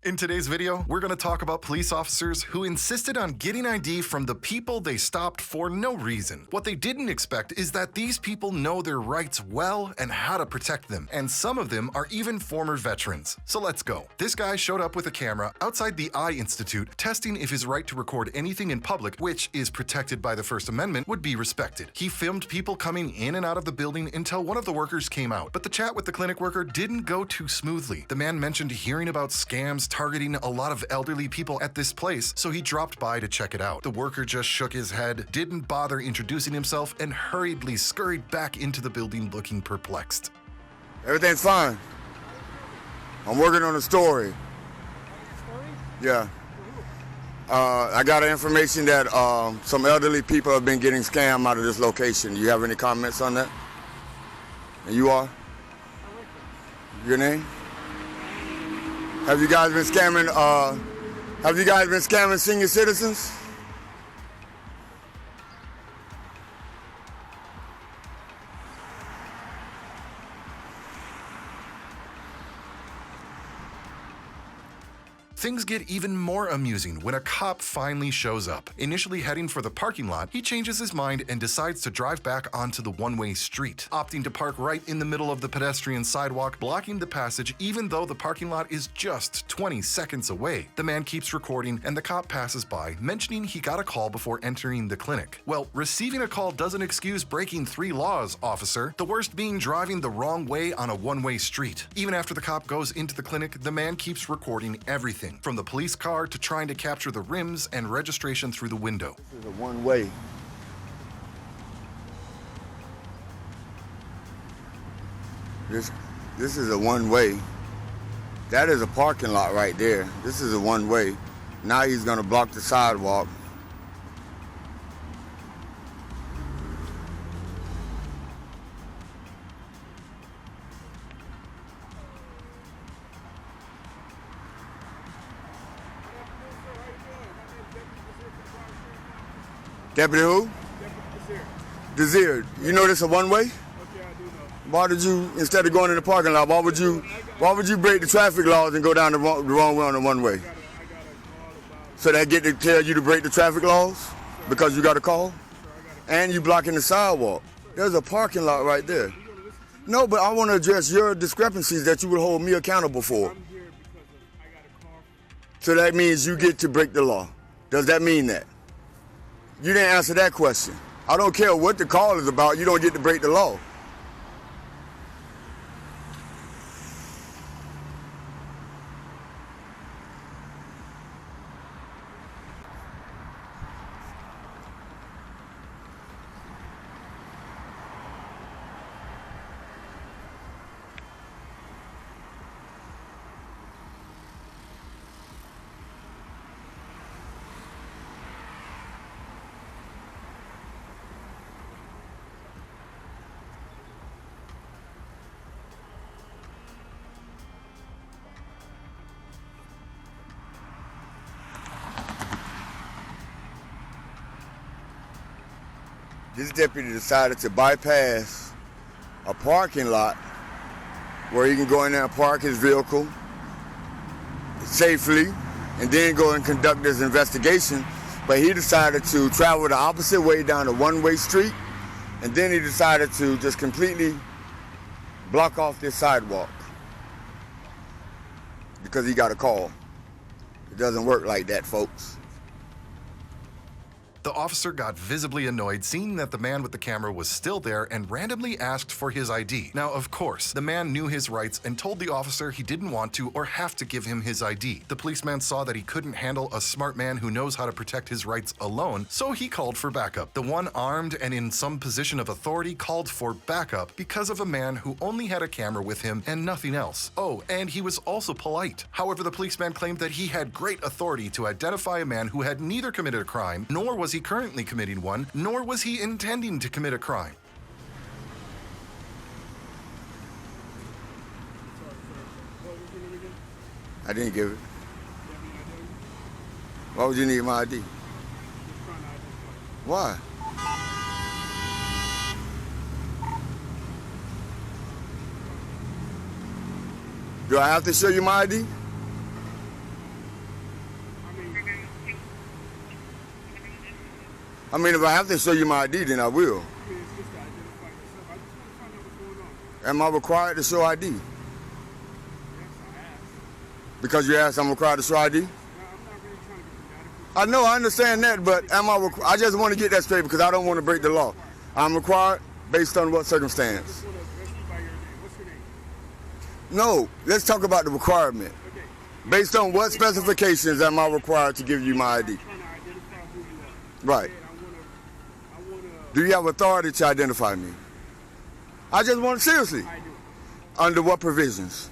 In today's video, we're going to talk about police officers who insisted on getting ID from the people they stopped for no reason. What they didn't expect is that these people know their rights well and how to protect them, and some of them are even former veterans. So let's go. This guy showed up with a camera outside the Eye Institute, testing if his right to record anything in public, which is protected by the First Amendment, would be respected. He filmed people coming in and out of the building until one of the workers came out, but the chat with the clinic worker didn't go too smoothly. The man mentioned hearing about scams targeting a lot of elderly people at this place, so he dropped by to check it out. The worker just shook his head, didn't bother introducing himself, and hurriedly scurried back into the building looking perplexed. Everything's fine. I'm working on a story. Yeah. I got information that some elderly people have been getting scammed out of this location. Do you have any comments on that? And you are? Your name? Have you guys been scamming? Senior citizens? Things get even more amusing when a cop finally shows up. Initially heading for the parking lot, he changes his mind and decides to drive back onto the one-way street, opting to park right in the middle of the pedestrian sidewalk, blocking the passage even though the parking lot is just 20 seconds away. The man keeps recording and the cop passes by, mentioning he got a call before entering the clinic. Well, receiving a call doesn't excuse breaking 3 laws, officer, the worst being driving the wrong way on a one-way street. Even after the cop goes into the clinic, the man keeps recording everything, from the police car to trying to capture the rims and registration through the window. This is a one-way. This is a one-way. That is a parking lot right there. This is a one-way. Now he's gonna block the sidewalk. Deputy who? Deputy Desir. You know this a one-way? Okay, I do know. Why did you, instead of going in the parking lot, why would you break the traffic laws and go down the wrong way on the one-way? I got a call about. So they get to tell you to break the traffic laws because you got a call? And you blocking the sidewalk. There's a parking lot right there. No, but I want to address your discrepancies that you would hold me accountable for. I'm here because I got a call. So that means you get to break the law. Does that mean that? You didn't answer that question. I don't care what the call is about, you don't get to break the law. This deputy decided to bypass a parking lot where he can go in there and park his vehicle safely and then go and conduct his investigation. But he decided to travel the opposite way down a one-way street, and then he decided to just completely block off this sidewalk because he got a call. It doesn't work like that, folks. The officer got visibly annoyed seeing that the man with the camera was still there and randomly asked for his ID. Now, of course, the man knew his rights and told the officer he didn't want to or have to give him his ID. The policeman saw that he couldn't handle a smart man who knows how to protect his rights alone, so he called for backup. The one armed and in some position of authority called for backup because of a man who only had a camera with him and nothing else. Oh, and he was also polite. However, the policeman claimed that he had great authority to identify a man who had neither committed a crime, nor was he currently committing one, nor was he intending to commit a crime. What was your name again? I didn't give it. You have any idea? Why would you need my ID? Just trying to identify. Why? Do I have to show you my ID? I mean, if I have to show you my ID, then I will. Yeah, it's just to identify yourself. I just want to find out what's going on. Am I required to show ID? Yes, I asked. Because you asked I'm required to show ID? Now, I'm not really trying to get dramatic. I know, I understand that, but I just want to get that straight because I don't want to break the law. I'm required based on what I circumstance? just want to address you by your name. What's your name? No, let's talk about the requirement. Okay. Based on what specifications am I required to give you my ID? I'm trying to identify who you are. Right. And I want to. Do you have authority to identify me? I just want, seriously, I do. under what provisions?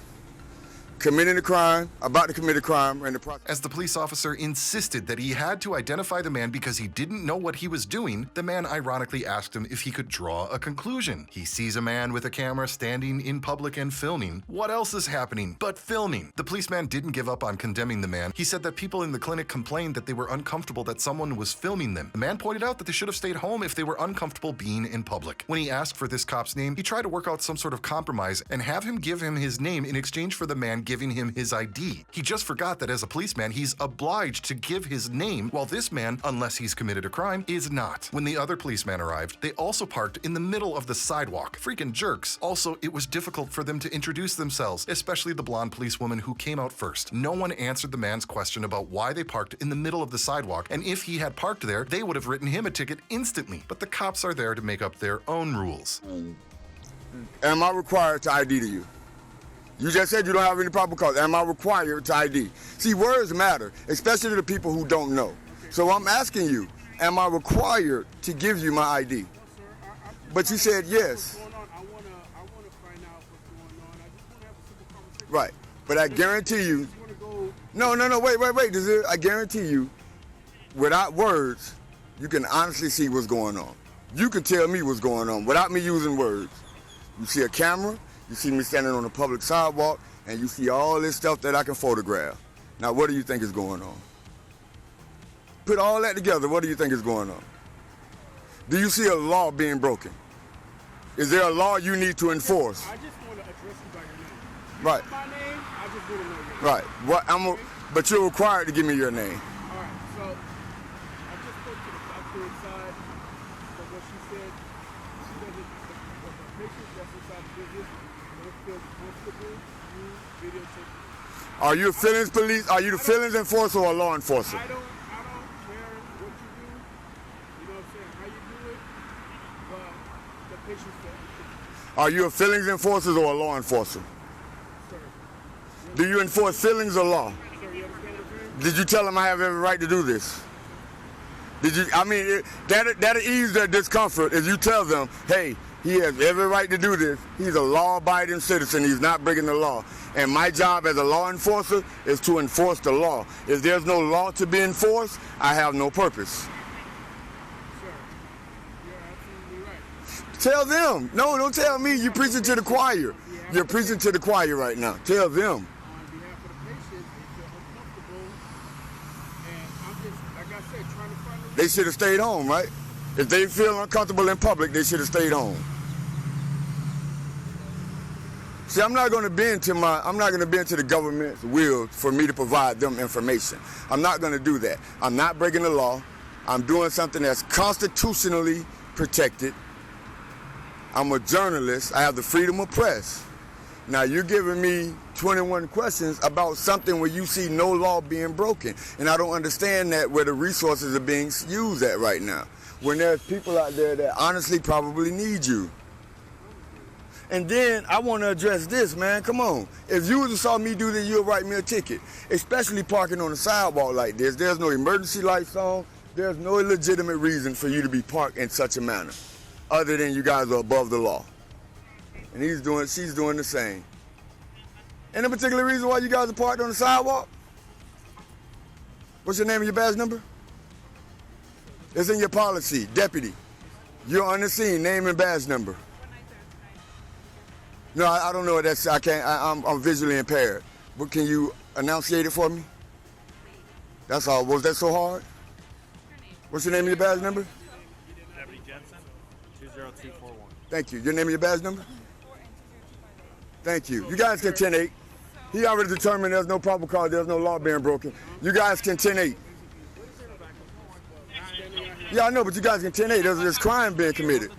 Committing a crime, about to commit a crime, and the process. As the police officer insisted that he had to identify the man because he didn't know what he was doing, the man ironically asked him if he could draw a conclusion. He sees a man with a camera standing in public and filming. What else is happening but filming? The policeman didn't give up on condemning the man. He said that people in the clinic complained that they were uncomfortable that someone was filming them. The man pointed out that they should have stayed home if they were uncomfortable being in public. When he asked for this cop's name, he tried to work out some sort of compromise and have him give him his name in exchange for the man giving him his ID. He just forgot that as a policeman, he's obliged to give his name, while this man, unless he's committed a crime, is not. When the other policeman arrived, they also parked in the middle of the sidewalk. Freaking jerks. Also, it was difficult for them to introduce themselves, especially the blonde policewoman who came out first. No one answered the man's question about why they parked in the middle of the sidewalk, and if he had parked there, they would have written him a ticket instantly. But the cops are there to make up their own rules. Am I required to ID to you? You just said you don't have any probable cause. Am I required to ID? See, words matter, especially to the people who don't know. So I'm asking you, am I required to give you my ID? No, sir. But you said yes. What's going on? I want to find out what's going on. I just want to have a simple conversation. Right. But I guarantee you, I just want to go. no, wait. I guarantee you, without words, you can honestly see what's going on. You can tell me what's going on without me using words. You see a camera, you see me standing on a public sidewalk, and you see all this stuff that I can photograph. Now, what do you think is going on? Put all that together, what do you think is going on? Do you see a law being broken? Is there a law you need to enforce? I just want to address you by your name. Right, My name, I just want to know your name. right. But you're required to give me your name. All right, so I just spoke to the doctor inside, but what she said, she doesn't, the patient that's inside the business don't feel comfortable you videotaping. Are you a feelings police? Are you the feelings enforcer or a law enforcer? I don't care what you do, you know what I'm saying, how you do it, but the patient's there. Are you a feelings enforcer or a law enforcer? Sir, Do you enforce feelings or law? sir, you understand what I'm saying? Did you tell him I have every right to do this? Did you? I mean, that'll ease their discomfort if you tell them, hey, he has every right to do this. He's a law-abiding citizen. He's not breaking the law. And my job as a law enforcer is to enforce the law. If there's no law to be enforced, I have no purpose. Sir, you're absolutely right. Tell them. No, don't tell me. You're preaching to the choir. You're preaching to the choir right now. Tell them. On behalf of the patient, they feel uncomfortable, and I'm just, like I said, trying to find a They should have stayed home, right? If they feel uncomfortable in public, they should have stayed home. See, I'm not going to bend to the government's will for me to provide them information. I'm not going to do that. I'm not breaking the law. I'm doing something that's constitutionally protected. I'm a journalist. I have the freedom of press. Now, you're giving me 21 questions about something where you see no law being broken. And I don't understand that where the resources are being used at right now, when there's people out there that honestly probably need you. And then I want to address this, man. Come on. If you would have saw me do this, you'll write me a ticket, especially parking on the sidewalk like this. There's no emergency lights on. There's no legitimate reason for you to be parked in such a manner, other than you guys are above the law. And she's doing the same. Any particular reason why you guys are parked on the sidewalk? What's your name and your badge number? It's in your policy, deputy. You're on the scene, name and badge number. No, I don't know what that's. I can't. I'm visually impaired. But can you enunciate it for me? That's all. Was that so hard? What's your name and your badge number? Deputy Jensen, 20241. Thank you. Your name and your badge number? Thank you. You guys can 10-8. He already determined there's no probable cause, there's no law being broken. You guys can 10-8. standing out here Yeah, I know, but you guys can 10-8. There's crime being committed.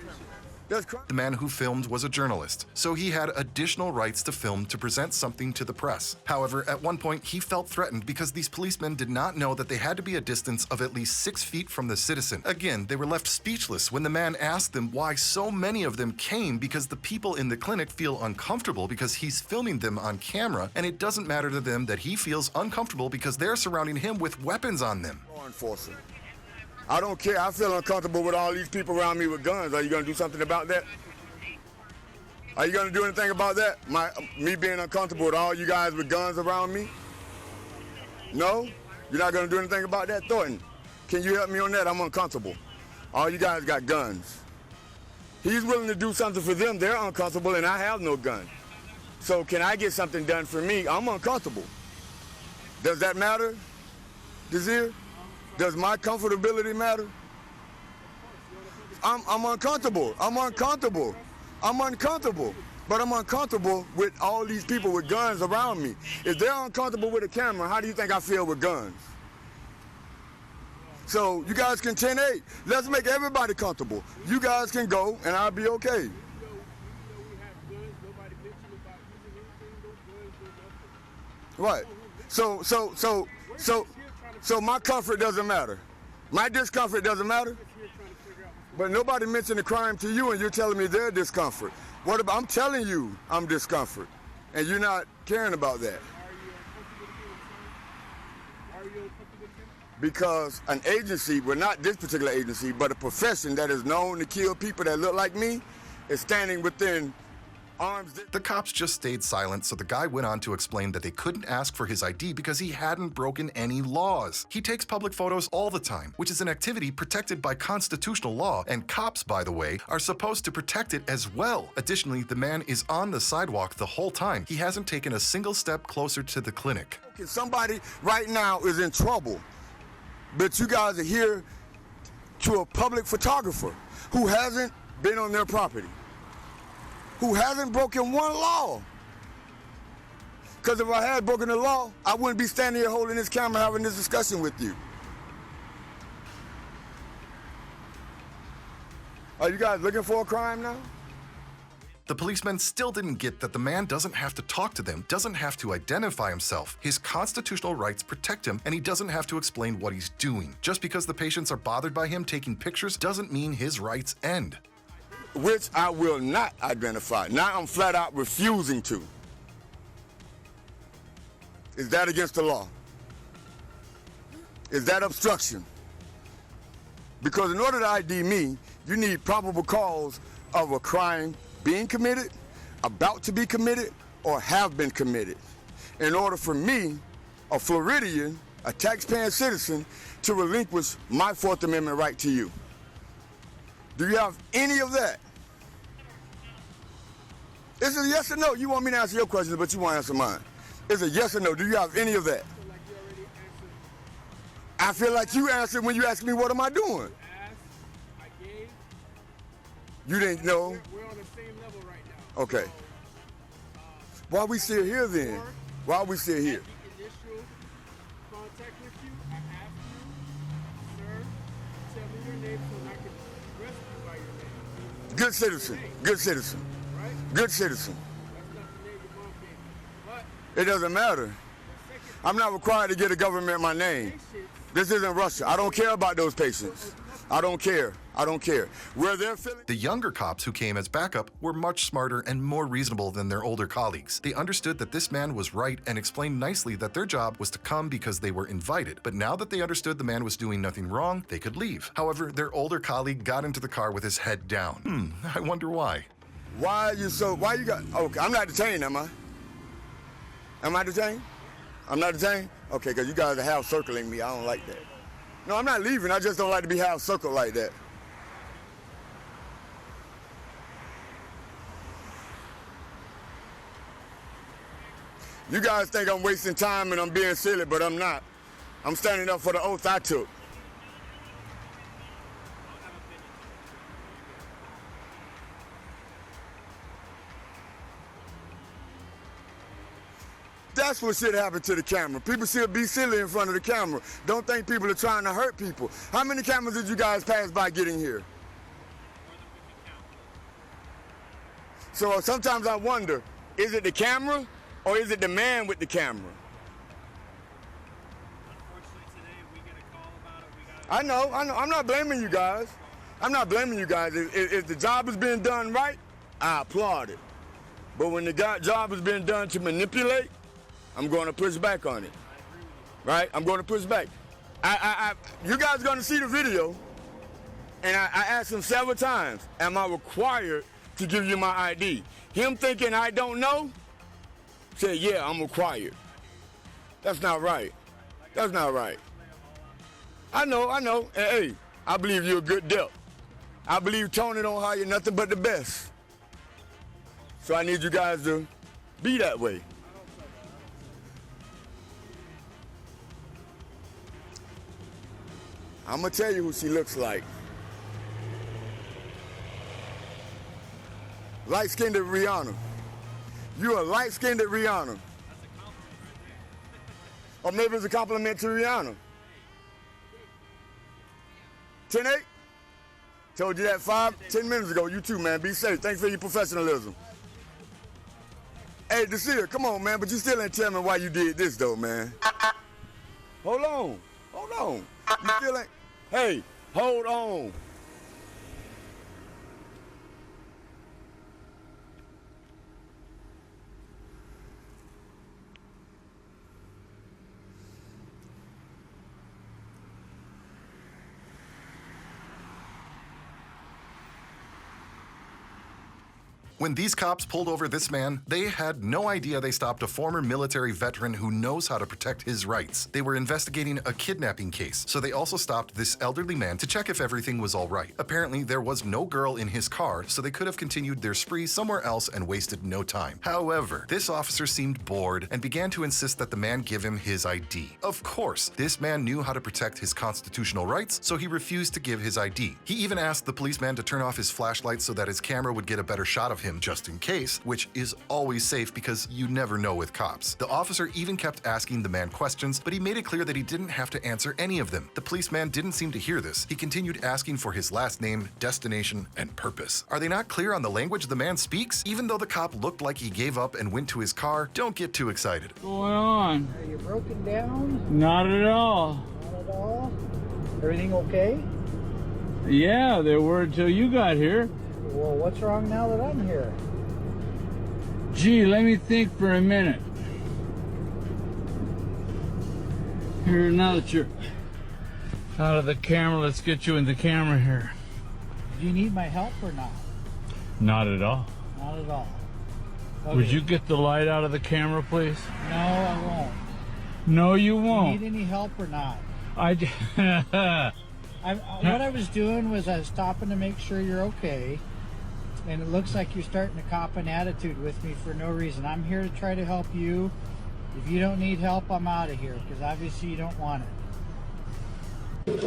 There's crime. The man who filmed was a journalist, so he had additional rights to film to present something to the press. However, at one point, he felt threatened because these policemen did not know that they had to be a distance of at least 6 feet from the citizen. Again, they were left speechless when the man asked them why so many of them came, because the people in the clinic feel uncomfortable because he's filming them on camera, and it doesn't matter to them that he feels uncomfortable because they're surrounding him with weapons on them. Law enforcement. I don't care. I feel uncomfortable with all these people around me with guns. Are you going to do something about that? Are you going to do anything about that? Me being uncomfortable with all you guys with guns around me? No? You're not going to do anything about that? Thornton, can you help me on that? I'm uncomfortable. All you guys got guns. He's willing to do something for them. They're uncomfortable and I have no gun. So can I get something done for me? I'm uncomfortable. Does that matter, Desir? Does my comfortability matter? I'm uncomfortable. I'm uncomfortable. I'm uncomfortable. But I'm uncomfortable with all these people with guns around me. If they're uncomfortable with a camera, how do you think I feel with guns? So you guys can 10-8. Let's make everybody comfortable. You guys can go and I'll be okay. Right. So my comfort doesn't matter. My discomfort doesn't matter. But nobody mentioned the crime to you and you're telling me their discomfort. What about, I'm telling you I'm discomfort and you're not caring about that. Because an agency, well not this particular agency, but a profession that is known to kill people that look like me is standing within arms. The cops just stayed silent, so the guy went on to explain that they couldn't ask for his ID because he hadn't broken any laws. He takes public photos all the time, which is an activity protected by constitutional law, and cops, by the way, are supposed to protect it as well. Additionally, the man is on the sidewalk the whole time. He hasn't taken a single step closer to the clinic. Somebody right now is in trouble, but you guys are here to a public photographer who hasn't been on their property, who hasn't broken one law. Because if I had broken the law, I wouldn't be standing here holding this camera having this discussion with you. Are you guys looking for a crime now? The policemen still didn't get that the man doesn't have to talk to them, doesn't have to identify himself. His constitutional rights protect him, and he doesn't have to explain what he's doing. Just because the patients are bothered by him taking pictures doesn't mean his rights end. Which I will not identify. Now I'm flat out refusing to. Is that against the law? Is that obstruction? Because in order to ID me, you need probable cause of a crime being committed, about to be committed, or have been committed. In order for me, a Floridian, a taxpaying citizen, to relinquish my Fourth Amendment right to you. Do you have any of that? Is it a yes or no? You want me to answer your questions, but you won't answer mine. Is it yes or no? Do you have any of that? I feel like you answered when you asked me, what am I doing? I gave. You didn't know? We're on the same level right now. Okay. Why we still here then? Why we still here? The initial contact with you, I asked you, sir, tell me your name so I can address you by your name. Good citizen. Good citizen. Right? Good citizen. That's not the name your mom gave me. But It doesn't matter. I'm not required to give the government my name. This isn't Russia. I don't care about those patients. I don't care. I don't care. Where they're feeling... The younger cops who came as backup were much smarter and more reasonable than their older colleagues. They understood that this man was right and explained nicely that their job was to come because they were invited. But now that they understood the man was doing nothing wrong, they could leave. However, their older colleague got into the car with his head down. I wonder why. Why you got... Okay, I'm not detained, am I? Am I detained? I'm not detained? Okay, because you guys are half circling me. I don't like that. No, I'm not leaving. I just don't like to be half circled like that. You guys think I'm wasting time and I'm being silly, but I'm not. I'm standing up for the oath I took. stressful shit happen to the camera. People should be silly in front of the camera. Don't think people are trying to hurt people. How many cameras did you guys pass by getting here? So sometimes I wonder, is it the camera or is it the man with the camera? Unfortunately, today we get a call about it. I know. I'm not blaming you guys. I'm not blaming you guys. If the job is being done right, I applaud it. But when the job is being done to manipulate, I'm going to push back on it. Right? I'm going to push back. You guys are going to see the video, and I asked him several times, am I required to give you my ID? Him thinking I don't know, said, yeah, I'm required. That's not right. That's not right. I know. Hey, I believe you're a good deal. I believe Tony don't hire nothing but the best. So I need you guys to be that way. I'm gonna tell you who she looks like. Light-skinned Rihanna. You a light-skinned Rihanna. Or maybe it's a compliment to Rihanna. 10-8? Told you that 5-10 minutes ago. You too, man. Be safe. Thanks for your professionalism. Hey, Desir, come on, man. But you still ain't tell me why you did this, though, man. Hold on. You still ain't. Hey, hold on. When these cops pulled over this man, they had no idea they stopped a former military veteran who knows how to protect his rights. They were investigating a kidnapping case, so they also stopped this elderly man to check if everything was all right. Apparently, there was no girl in his car, so they could have continued their spree somewhere else and wasted no time. However, this officer seemed bored and began to insist that the man give him his ID. Of course, this man knew how to protect his constitutional rights, so he refused to give his ID. He even asked the policeman to turn off his flashlight so that his camera would get a better shot of him just in case, which is always safe because you never know with cops. The officer even kept asking the man questions, but he made it clear that he didn't have to answer any of them. The policeman didn't seem to hear this. He continued asking for his last name, destination, and purpose. Are they not clear on the language the man speaks? Even though the cop looked like he gave up and went to his car, don't get too excited. What's going on? Are you broken down? Not at all. Not at all? Everything okay? Yeah, they were until you got here. Well, what's wrong now that I'm here? Gee, let me think for a minute. Here, now that you're out of the camera, let's get you in the camera here. Do you need my help or not? Not at all. Not at all. Okay. Would you get the light out of the camera, please? No, I won't. No, you Do you won't. need any help or not? I What I was doing was I was stopping to make sure you're okay. And it looks like you're starting to cop an attitude with me for no reason. I'm here to try to help you. If you don't need help, I'm out of here, because obviously you don't want it.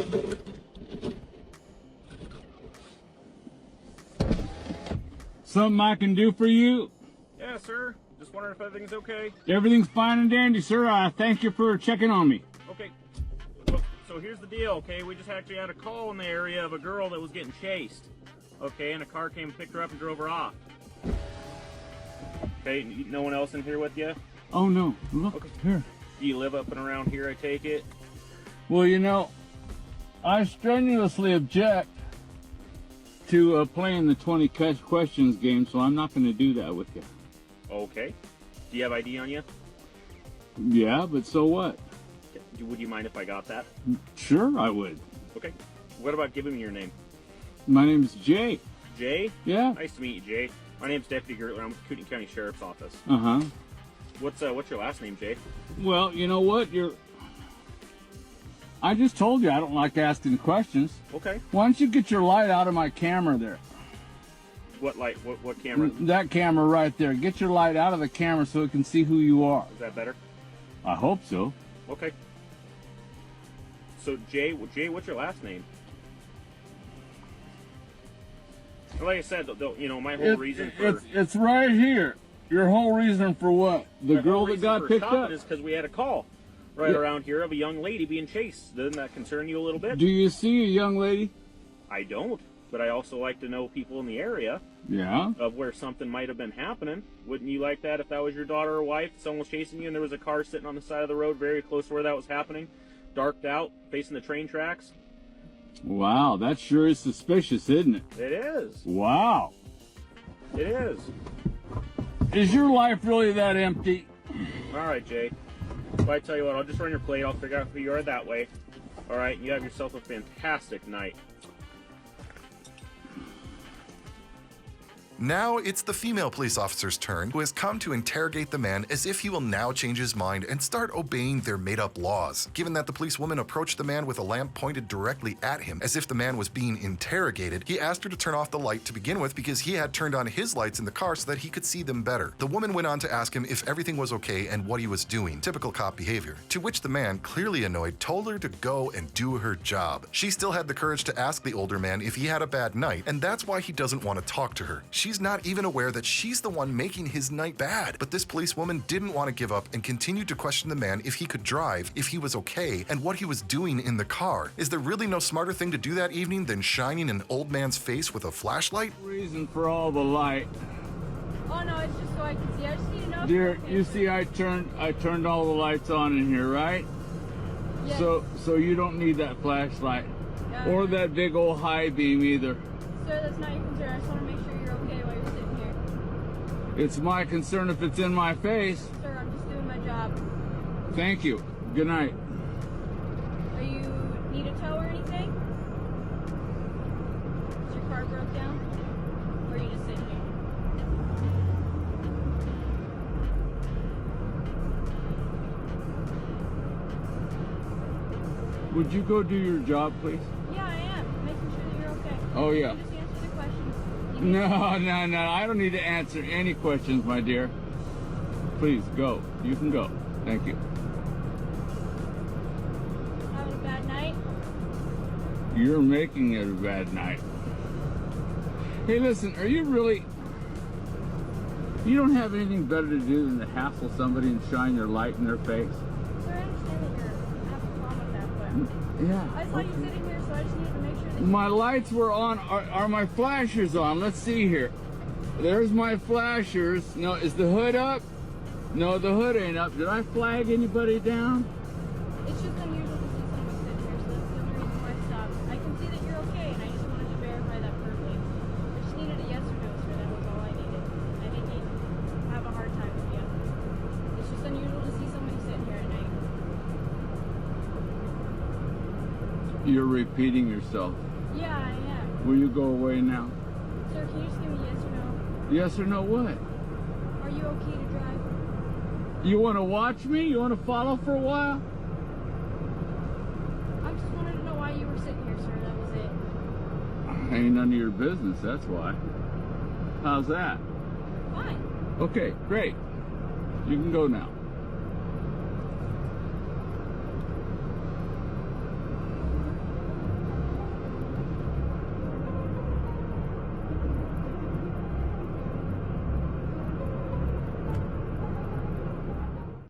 Something I can do for you? Yeah, sir. Just wondering if everything's okay. Everything's fine and dandy, sir. I thank you for checking on me. Okay. So here's the deal, okay? We just actually had a call in the area of a girl that was getting chased. Okay, and a car came and picked her up and drove her off. Okay, no one else in here with you? Oh, no. Look, Okay. here. Do you live up and around here, I take it? Well, you know, I strenuously object to playing the 20 questions game, so I'm not going to do that with you. Okay. Do you have ID on you? Yeah, but so what? Would you mind if I got that? Sure, I would. Okay. What about giving me your name? My name is Jay. Jay? Yeah. Nice to meet you, Jay. My name's Deputy Gertler. I'm with the Kootenai County Sheriff's Office. Uh-huh. What's your last name, Jay? Well, you know what? I just told you I don't like asking questions. Okay. Why don't you get your light out of my camera there? What light? What camera? That camera right there. Get your light out of the camera so it can see who you are. Is that better? I hope so. Okay. So Jay, what's your last name? Like I said, you know, my whole reason for it's right here. Your whole reason for what? The My girl whole that reason got for picked stopping up? is because we had a call right Yeah. around here of a young lady being chased. Doesn't that concern you a little bit? Do you see a young lady? I don't, but I also like to know people in the area Yeah. of where something might have been happening. Wouldn't you like that if that was your daughter or wife, someone was chasing you and there was a car sitting on the side of the road very close to where that was happening, darked out, facing the train tracks? Wow, that sure is suspicious, isn't it? It is. Wow. It is. Is your life really that empty? All right, Jay. Well, I tell you what, I'll just run your plate. I'll figure out who you are that way. All right, you have yourself a fantastic night. Now it's the female police officer's turn, who has come to interrogate the man as if he will now change his mind and start obeying their made-up laws. Given that the policewoman approached the man with a lamp pointed directly at him, as if the man was being interrogated, he asked her to turn off the light to begin with because he had turned on his lights in the car so that he could see them better. The woman went on to ask him if everything was okay and what he was doing, typical cop behavior, to which the man, clearly annoyed, told her to go and do her job. She still had the courage to ask the older man if he had a bad night, and that's why he doesn't want to talk to her. She's not even aware that she's the one making his night bad. But this policewoman didn't want to give up and continued to question the man if he could drive, if he was okay, and what he was doing in the car. Is there really no smarter thing to do that evening than shining an old man's face with a flashlight? Reason for all the light. Oh no, it's just so I can see. I just need to know. if Dear, it's okay you for- see I turned all the lights on in here, right? Yes. So you don't need that flashlight. Yeah. Or that big old high beam either. Sir, that's not your concern. I just want to make sure you're okay while you're sitting here. It's my concern if it's in my face. Sir, I'm just doing my job. Thank you. Good night. Are you need a tow or anything? Is your car broke down? Or are you just sitting here? Would you go do your job, please? Yeah, I am. Making sure that you're okay. Oh, yeah. You just answer the questions. You need- No. I don't need to answer any questions, my dear. Please, go. You can go. Thank you. Having a bad night? You're making it a bad night. Hey, listen, are you really... You don't have anything better to do than to hassle somebody and shine your light in their face? Sir, I understand that you're having a problem with that, Yeah. but I saw you sitting here, so I just needed to make sure that My lights were on. Are my flashers on? Let's see here. There's my flashers. No, is the hood up? No, the hood ain't up. Did I flag anybody down? it's just unusual to see someone sit here, so that's the only reason why I stopped. I can see that you're okay, and I just wanted to verify that verbally. I just needed a yes or no, sir. That was all I needed. I didn't need to have a hard time with you. It's just unusual to see somebody sitting here at night. You're repeating yourself. Yeah, I am. Will you go away now? Sir, can you just give me yes or no? Yes or no what? Are you okay to drive? You want to watch me? You want to follow for a while? I just wanted to know why you were sitting here, sir. That was it. Ain't none of your business, that's why. How's that? Fine. Okay, great. You can go now.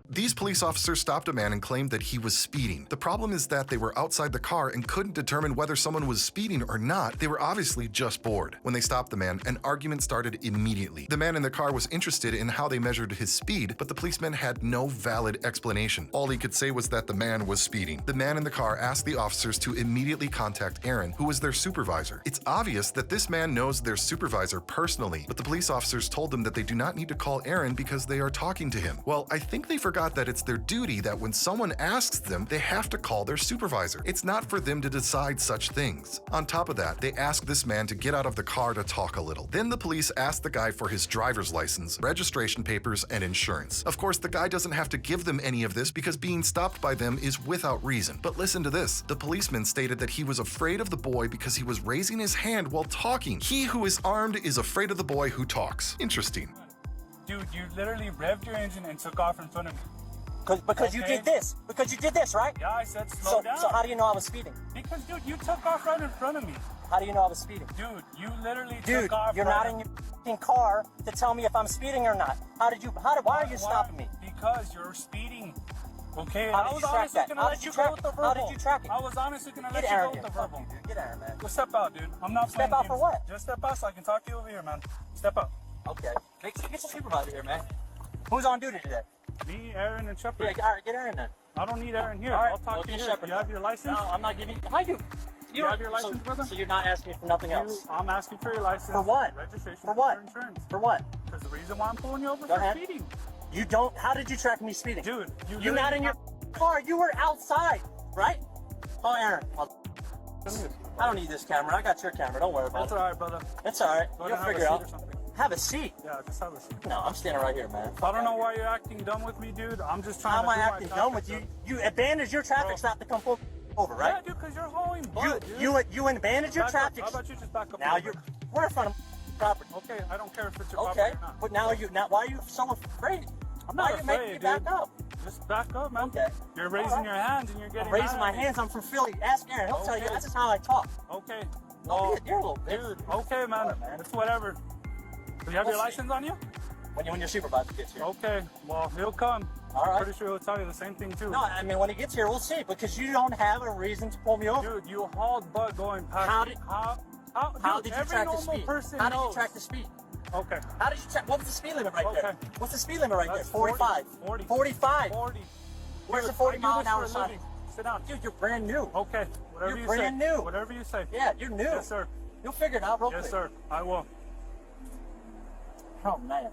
These police officers stopped a man and claimed that he was speeding. The problem is that they were outside the car and couldn't determine whether someone was speeding or not. They were obviously just bored. When they stopped the man, an argument started immediately. The man in the car was interested in how they measured his speed, but the policeman had no valid explanation. All he could say was that the man was speeding. The man in the car asked the officers to immediately contact Aaron, who was their supervisor. It's obvious that this man knows their supervisor personally, but the police officers told them that they do not need to call Aaron because they are talking to him. Well, I think they forgot that it's their duty that when someone asks them, they have to call their supervisor. It's not for them to decide such things. On top of that, they asked this man to get out of the car to talk a little. Then the police asked the guy for his driver's license, registration papers, and insurance. Of course, the guy doesn't have to give them any of this because being stopped by them is without reason. But listen to this. The policeman stated that he was afraid of the boy because he was raising his hand while talking. He who is armed is afraid of the boy who talks. Interesting. Dude, you literally revved your engine and took off in front of me. Because you did this. Because you did this, right? Yeah, I said slow down. So how do you know I was speeding? Because, dude, you took off right in front of me. How do you know I was speeding? Dude, you literally Dude, took off you're right not in your f***ing car to tell me if I'm speeding or not. Why are you stopping me? Because you're speeding. Okay, How I did was you track honestly that? gonna How let did you you go track with the it? verbal. How did you track it? I was honestly gonna let Get you go out with of the here. verbal. Fuck you, dude. Get out of here, man. Well, step out, dude. I'm not Step playing out games. for what? Just step out so I can talk to you over here, man. Step out. Okay. Get some supervisor here, man. Who's on duty today? Me, Aaron, and Shepard. Yeah, all right, get Aaron then. I don't need Aaron here. All right, I'll talk well, to you get here. Shepard You have then. your license? No, I'm not giving. I do. You have your license, brother? So you're not asking me for nothing else. I'm asking for your license. For what? Registration. For what? Your insurance. For what? Because the reason why I'm pulling you over Go for ahead. speeding. You don't. How did you track me speeding? Dude, You're not in your car. You were outside, right? Oh, Aaron. I don't need this camera. I got your camera. Don't worry about That's it. all right, brother. That's all right. Go You'll ahead and figure have it a seat or out. something. Have a seat. Yeah, just have a seat. No, I'm standing right here, man. I don't know why you're acting dumb with me, dude. I'm just trying How to am I do my acting dumb with traffic you? You abandoned your traffic Bro. stop to come pull over, stuff. right? Yeah, dude, because you're hauling butt, dude. You abandoned your Back up. traffic. How about you just back up? Now a little we're in front of property. bit? Okay, I don't care if it's your Okay, property or not. but now why are you so afraid? I'm Why not are you making afraid, me back dude. up? Just back up, man. Okay. You're raising All right. your hands and you're getting I'm raising mad my at me. hands. I'm from Philly. Ask Aaron. He'll tell you Okay. that's just how I talk. Okay. Don't Well, be a dear little bitch. dude, okay, man. All right, man. It's whatever. Do you have We'll your see. license on you? When your supervisor gets here. Okay. Well, he'll come. All right. I'm pretty sure he'll tell you the same thing, too. No, I mean when he gets here, we'll see. Because you don't have a reason to pull me over. Dude, you hauled butt going past How me. did- Dude, How did you every track the normal speed? person How did you knows. track the speed? Okay. How did you track? What was the speed limit right there? Okay. What's the speed limit right That's there? 45. 40. 45. 40. Where's Dude, the 40 I do mile this an hour for a sign? living. Sit down. Dude, you're brand new. Okay. Whatever You're you brand say. new. Whatever you say. Yeah, you're new. Yes, sir. You'll figure it out real Yes, quick. sir. I will. Oh, man.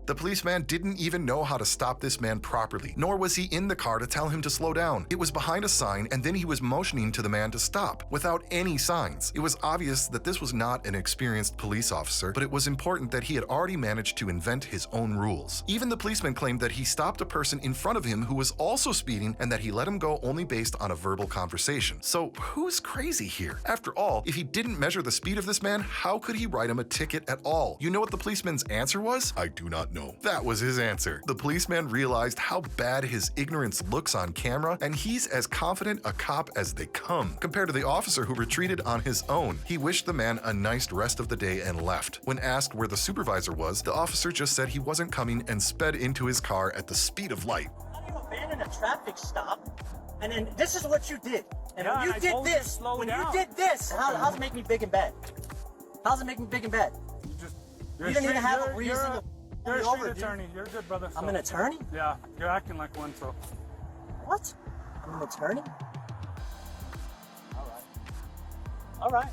The policeman didn't even know how to stop this man properly, nor was he in the car to tell him to slow down. It was behind a sign, and then he was motioning to the man to stop, without any signs. It was obvious that this was not an experienced police officer, but it was important that he had already managed to invent his own rules. Even the policeman claimed that he stopped a person in front of him who was also speeding, and that he let him go only based on a verbal conversation. So who's crazy here? After all, if he didn't measure the speed of this man, how could he write him a ticket at all? You know what the policeman's answer was? I do not know. That was his answer. The policeman realized how bad his ignorance looks on camera, and he's as confident a cop as they come, compared to the officer who retreated on his own. He wished the man a nice rest of the day and left. When asked where the supervisor was, the officer just said he wasn't coming and sped into his car at the speed of light. How do you abandon a traffic stop? And then this is what you did. And Yeah, when and you I did told you this, to slow when down. you did this, how's it make me big and bad? How's it make me big and bad? You're You don't even have a you're- reason you're to You're a pull me street over, dude. attorney. You're good, brother. I'm so- an attorney? Yeah, you're acting like one, so. What? I'm an attorney? All right.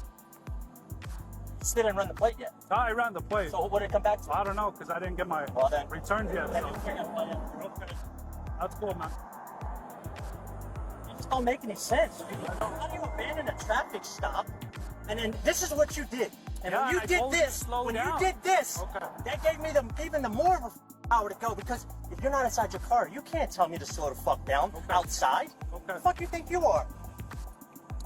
Still didn't run the plate yet. No, I ran the plate. So what did it come back to? I don't know, because I didn't get my Well, then- returns yet. Then So. you figure it out. Okay. That's cool, man. You just don't make any sense. How do you abandon a traffic stop? And then this is what you did. And Yeah, when you I did told you to this, slow when down. you did this, Okay. that gave me even the more of a power to go, because if you're not inside your car, you can't tell me to slow the fuck down Okay. outside. Okay. The fuck you think you are?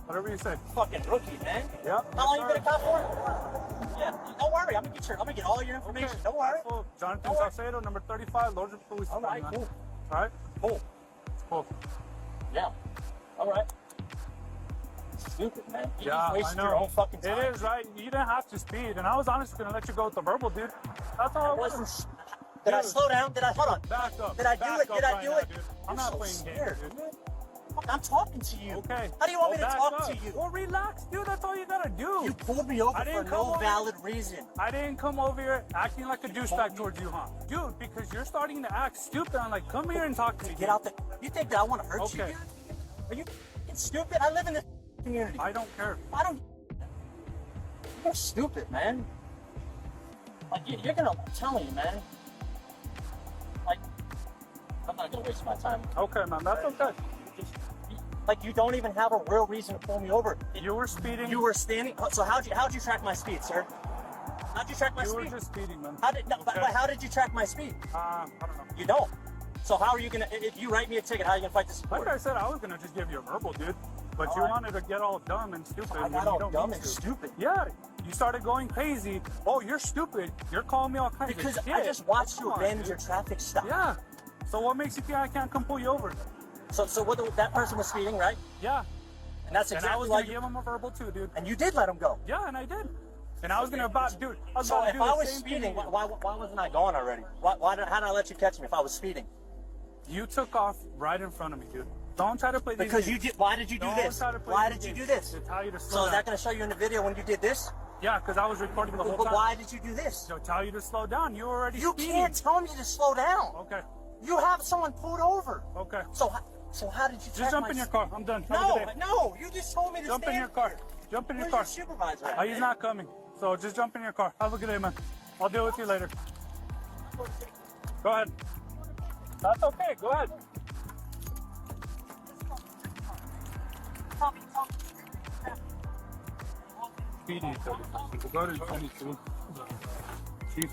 Whatever you say. Fucking rookie, man. Yep. How long you been a cop for? Yeah. Don't worry. I'm gonna get all your information. Okay. Don't worry. Cool. Jonathan Don't worry. Salcedo, number 35, Logan Police All right. Department. Cool. All right? Cool. Cool. Yeah. All right. Stupid, man. You Yeah, just I wasted know. your own fucking time. It is, right? You didn't have to speed, and I was honestly going to let you go with the verbal, dude. That's all I it was. wasn't. Did I Dude. slow down? Did I? Hold on. Back up. Did I do Back it? up Did I right do now, it? dude. I'm You're not so playing scared, games, dude. dude. Fuck, I'm talking to you. Okay. How do you want me to back talk up. to you? Well, relax, dude. That's all you gotta do. You pulled me over I for didn't no come over- valid reason. I didn't come over here acting like a douchebag towards you, huh? Dude, because you're starting to act stupid. I'm like, come here and talk to me. Get out the. You think that I want to hurt you? Okay. Dude? Are you f***ing stupid? I live in this community. I don't care. I don't. You're stupid, man. Like you're gonna. I'm telling you, man. Like I'm not gonna waste my time. Okay, man. That's okay. Like you don't even have a real reason to pull me over. You were speeding. You were standing. So how'd you track my speed, sir? How'd you track my You speed? were just speeding, man. How did? No, but how did you track my speed? I don't know. You don't. So how are you gonna? If you write me a ticket, how are you gonna fight this? Like I said, I was gonna just give you a verbal, dude. But you Alright. wanted to get all dumb and stupid. I when got you all don't dumb need and to. stupid. Yeah, you started going crazy. Oh, you're stupid. You're calling me all kinds Because of shit. I just watched you Come on, abandon dude. your traffic stop. Yeah. So what makes you think I can't come pull you over? So what? That person was speeding, right? Yeah. And that's And I exactly was why gonna give him a verbal too, dude. And you did let him go. Yeah, and I did. And I was gonna about, dude. I was So about to if do I the was same thing speeding, to you. why wasn't I gone already? How did I let you catch me if I was speeding? You took off right in front of me, dude. Don't try to play these Because games. you did. Why did you do Don't this? try to play Why these did you do games. this? To tell you to So slow is down. that going to show you in the video when you did this? Yeah, because I was recording the whole But time. why did you do this? To tell you to slow down. You were already You speeding. can't tell me to slow down. Okay. You have someone pulled over. Okay. So how did you Just jump in your car. I'm done. Have a good day. No. You just told me to Jump in stand your car. here. Jump in your Where's car. your supervisor at? Oh, he's not coming. So just jump in your car. Have a good day, man. I'll deal with you later. Go ahead. That's okay. Go ahead. Speeding. Go to 22. Chief.